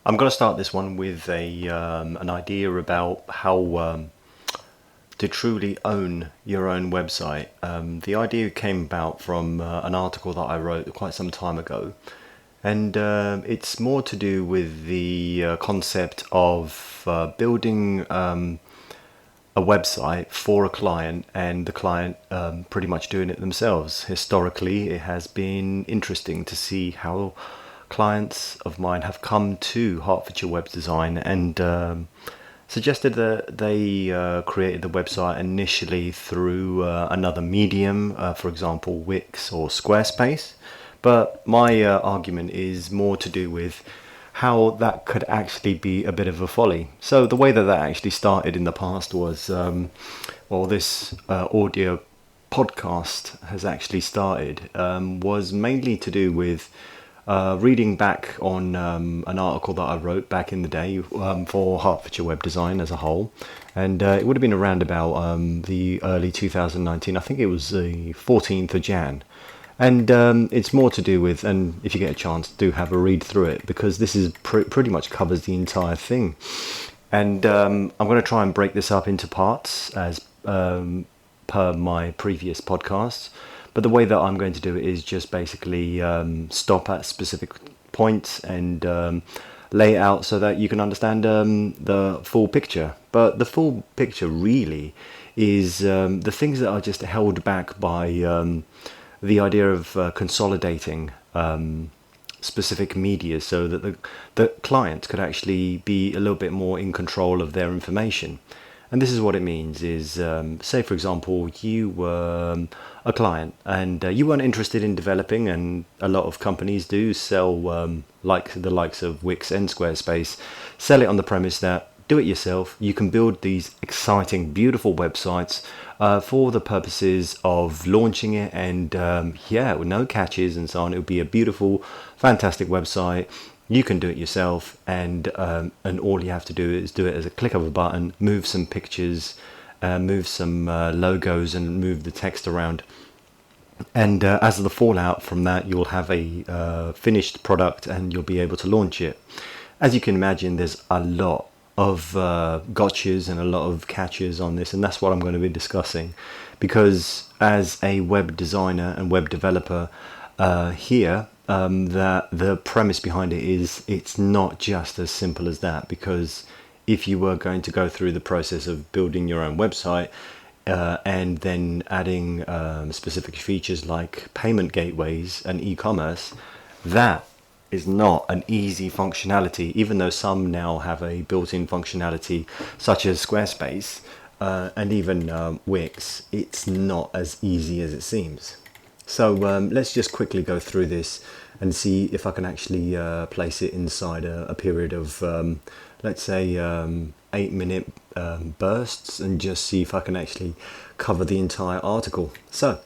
I'm going to start this one with an idea about how to truly own your own website. The idea came about from an article that I wrote quite some time ago, and it's more to do with the concept of building a website for a client and the client pretty much doing it themselves. Historically, it has been interesting to see how clients of mine have come to Hertfordshire Web Design and suggested that they created the website initially through another medium, for example, Wix or Squarespace. But my argument is more to do with how that could actually be a bit of a folly. So the way that that actually started in the past was, this audio podcast has actually started, was mainly to do with reading back on an article that I wrote back in the day for Hertfordshire Web Design as a whole. And it would have been around about the early 2019, I think it was the 14th of Jan. And it's more to do with, and if you get a chance, do have a read through it, because this is pretty much covers the entire thing. And I'm going to try and break this up into parts as per my previous podcasts. But the way that I'm going to do it is just basically stop at specific points and lay it out so that you can understand the full picture. But the full picture really is the things that are just held back by the idea of consolidating specific media so that the client could actually be a little bit more in control of their information. And this is what it means is, say for example, you were a client and you weren't interested in developing, and a lot of companies do sell, like the likes of Wix and Squarespace, sell it on the premise that do it yourself. You can build these exciting, beautiful websites for the purposes of launching it, and with no catches and so on. It would be a beautiful, fantastic website. You can do it yourself, and all you have to do is do it as a click of a button, move some pictures, move some logos, and move the text around. And as the fallout from that, you'll have a finished product, and you'll be able to launch it. As you can imagine, there's a lot of gotchas and a lot of catches on this, and that's what I'm going to be discussing, because as a web designer and web developer here, that the premise behind it is it's not just as simple as that. Because if you were going to go through the process of building your own website and then adding specific features like payment gateways and e-commerce, that is not an easy functionality, even though some now have a built-in functionality such as Squarespace and even Wix. It's not as easy as it seems. So let's just quickly go through this and see if I can actually place it inside a period of, let's say, 8-minute bursts, and just see if I can actually cover the entire article. So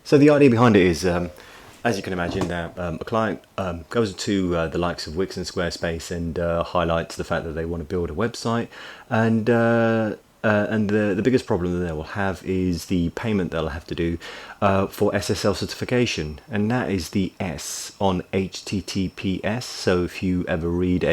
the idea behind it is, as you can imagine, that a client goes to the likes of Wix and Squarespace and highlights the fact that they want to build a website, and the biggest problem that they will have is the payment they'll have to do for SSL certification, and that is the S on HTTPS. So if you ever read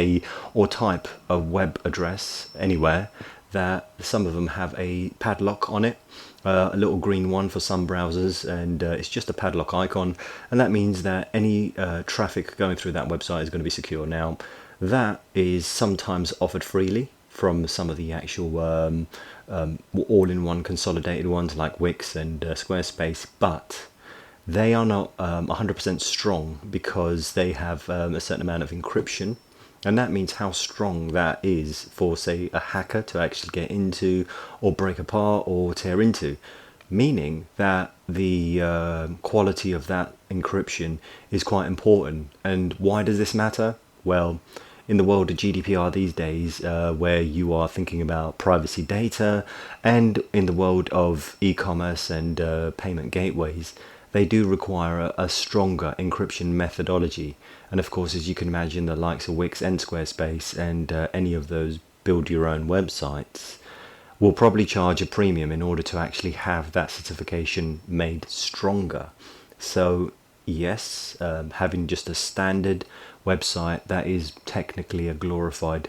or type a web address anywhere, that some of them have a padlock on it, a little green one for some browsers, and it's just a padlock icon, and that means that any traffic going through that website is going to be secure. Now, that is sometimes offered freely from some of the actual all-in-one consolidated ones like Wix and Squarespace, but they are not 100% strong, because they have a certain amount of encryption, and that means how strong that is for, say, a hacker to actually get into or break apart or tear into, meaning that the quality of that encryption is quite important. And why does this matter? Well, in the world of GDPR these days, where you are thinking about privacy data, and in the world of e-commerce and payment gateways, they do require a stronger encryption methodology. And of course, as you can imagine, the likes of Wix and Squarespace and any of those build your own websites will probably charge a premium in order to actually have that certification made stronger. So yes, having just a standard website that is technically a glorified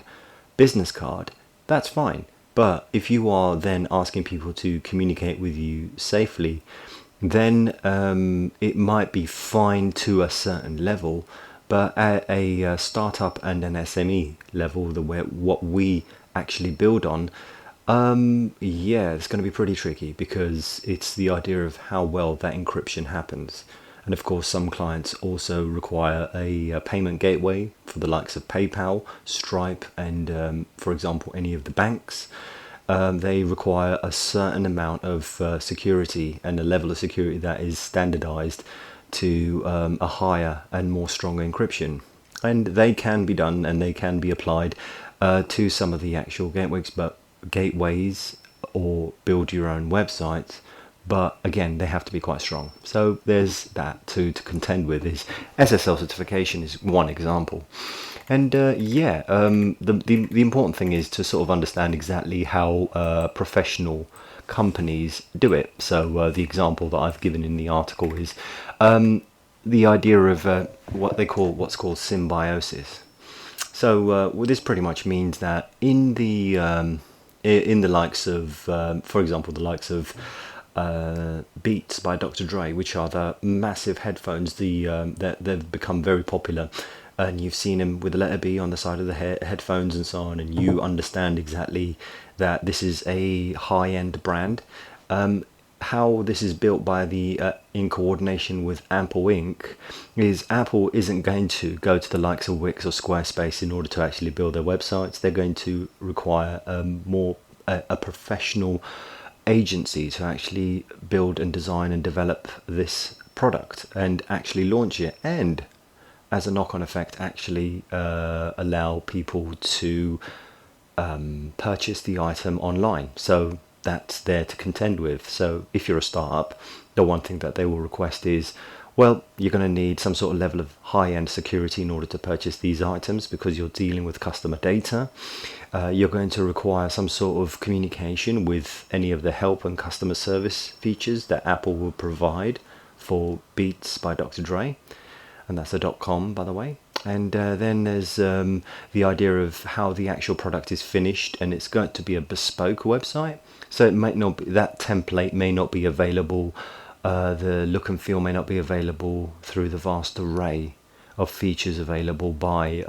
business card, that's fine. But if you are then asking people to communicate with you safely, then it might be fine to a certain level, but at a startup and an SME level, what we actually build on, yeah, it's going to be pretty tricky, because it's the idea of how well that encryption happens. And of course, some clients also require a payment gateway for the likes of PayPal, Stripe, and for example, any of the banks. They require a certain amount of security and a level of security that is standardized to a higher and more stronger encryption. And they can be done, and they can be applied to some of the actual gateways or build your own websites. But again, they have to be quite strong. So there's that to contend with. Is SSL certification is one example. And the important thing is to sort of understand exactly how professional companies do it. So the example that I've given in the article is the idea of what's called symbiosis. So this pretty much means that in the likes of, for example, the likes of Beats by Dr. Dre, which are the massive headphones, that they've become very popular, and you've seen them with the letter B on the side of the headphones and so on, and you understand exactly that this is a high-end brand. How this is built by in coordination with Apple Inc. is Apple isn't going to go to the likes of Wix or Squarespace in order to actually build their websites. They're going to require a professional agency to actually build and design and develop this product and actually launch it, and as a knock-on effect actually allow people to purchase the item online. So that's there to contend with. So if you're a startup, the one thing that they will request is, well, you're going to need some sort of level of high-end security in order to purchase these items, because you're dealing with customer data. You're going to require some sort of communication with any of the help and customer service features that Apple will provide for Beats by Dr. Dre. And that's a .com, by the way. And then there's the idea of how the actual product is finished, and it's going to be a bespoke website. So it might not be, that template may not be available, the look and feel may not be available through the vast array of features available by,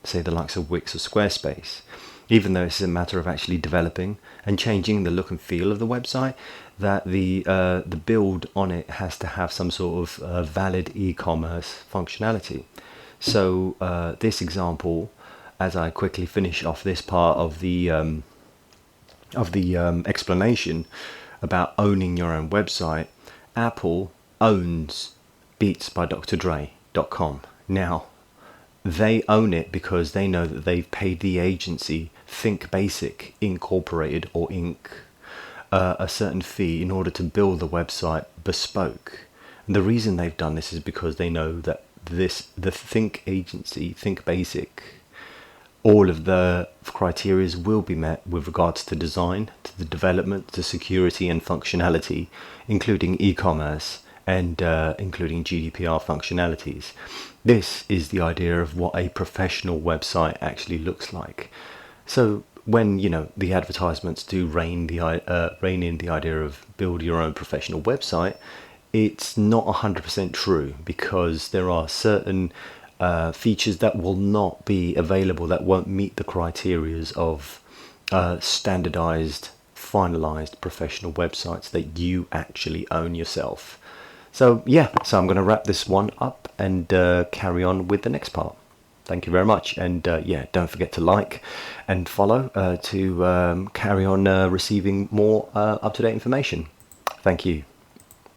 say, the likes of Wix or Squarespace. Even though it's a matter of actually developing and changing the look and feel of the website, that the build on it has to have some sort of valid e-commerce functionality. So this example, as I quickly finish off this part of the explanation about owning your own website, Apple owns beatsbydrdre.com. Now, they own it because they know that they've paid the agency Think Basic Incorporated, or Inc., a certain fee in order to build the website bespoke. And the reason they've done this is because they know that the Think agency, Think Basic, all of the criteria will be met with regards to design, to the development, to security and functionality, including e-commerce and including GDPR functionalities. This is the idea of what a professional website actually looks like. So when the advertisements do rein in the idea of build your own professional website, it's not 100% true, because there are certain features that will not be available, that won't meet the criterias of standardized, finalized professional websites that you actually own yourself. So I'm going to wrap this one up and carry on with the next part. Thank you very much, and don't forget to like and follow to carry on receiving more up-to-date information. Thank you.